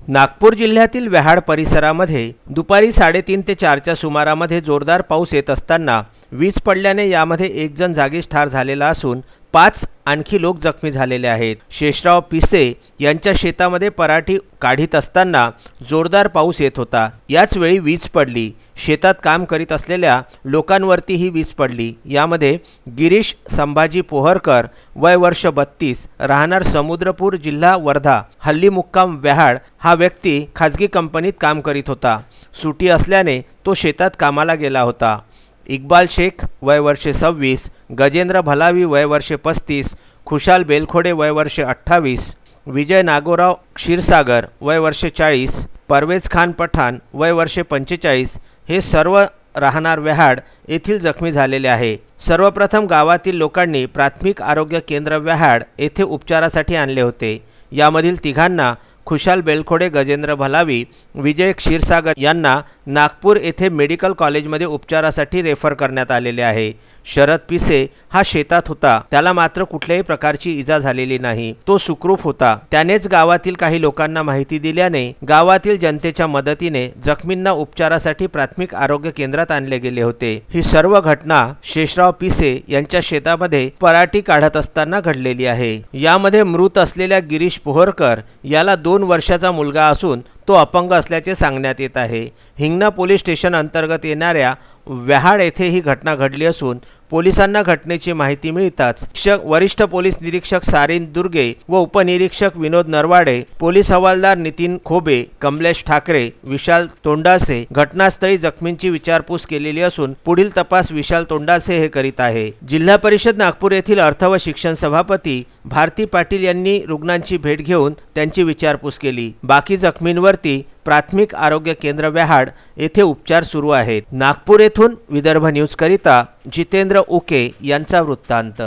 नागपूर जिल्ह्यातील व्याहाड परिसरामध्ये दुपारी 3:30 ते 4च्या सुमारामध्ये जोरदार पाऊस येत असताना वीज पडल्याने यामध्ये एक जण जागीच ठार झालेला असून 5 आणखी लोक जखमी झालेले आहेत। शेषराव पिसे यांच्या शेतामध्ये पराठी काढीत असताना जोरदार पाऊस येत होता। याच वेळी वीज पडली। शेतात काम करीत असलेल्या लोकांवरती ही वीज पडली। यामध्ये गिरीश संभाजी पोहरकर वय वर्ष 32 राहणार समुद्रपूर जिल्हा वर्धा हल्ली मुक्काम व्याहाड हा व्यक्ती खाजगी कंपनीत काम करीत होता। सुट्टी असल्याने तो शेतात कामाला गेला होता। इक्बाल शेख वय वर्ष 26 गजेंद्र भलावी वय वर्ष 35 खुशाल बेलखोडे वय वर्ष 28 विजय नागोराव क्षीरसागर वय वर्ष 40 परवेज खान पठाण वय वर्ष 45 हे सर्व राहणार व्याहाड येथील जखमी झालेले आहे। सर्वप्रथम गावातील लोकांनी प्राथमिक आरोग्य केंद्र व्याहाड येथे उपचारासाठी आणले होते। यामधील तिघांना खुशाल बेलखोडे गजेंद्र भलावी विजय क्षीरसागर यांना नागपूर येथे मेडिकल कॉलेजमध्ये उपचारासाठी रेफर करण्यात आलेले आहे। शरद पिसे हा शेतात होता। त्याला मात्र कुठल्याही प्रकारची इजा झालेली नाही। तो सुखरूप होता। त्यानेच गावातील काही लोकांना माहिती दिल्याने गावातील जनतेच्या मदतीने जखमींना उपचारासाठी प्राथमिक आरोग्य केंद्रात आणले गेले होते। ही सर्व घटना शेषराव पिसे यांच्या शेतामध्ये पराठी काढत असताना घडलेली आहे। यामध्ये मृत असलेल्या गिरीश पोहरकर याला 2 वर्षाचा मुलगा असून तो अपंग असल्याचे सांगण्यात येत आहे। हिंगणा पोलीस स्टेशन अंतर्गत येणाऱ्या व्याहाड येथे ही घटना घडली असून पोलिसांना घटनेची माहिती मिळताच वरिष्ठ पोलीस निरीक्षक सारिन दुर्गे व उपनिरीक्षक विनोद नरवाडे, पोलीस हवालदार नितीन खोबे, कमलेश ठाकरे, विशाल तोंडासे घटनास्थळी जखमींची विचारपूस केलेली असून पुढील तपास विशाल तोंडासे हे करीत आहे। जिल्हा परिषद नागपूर येथील अर्थ व शिक्षण सभापती भारती पाटील यांनी रुग्णांची भेट घेऊन त्यांची विचारपूस केली। बाकी जखमींवरती प्राथमिक आरोग्य केंद्र व्याहाड येथे उपचार सुरू आहेत। नागपूर येथून विदर्भ न्यूज करिता जितेंद्र उके यांचा वृत्तांत।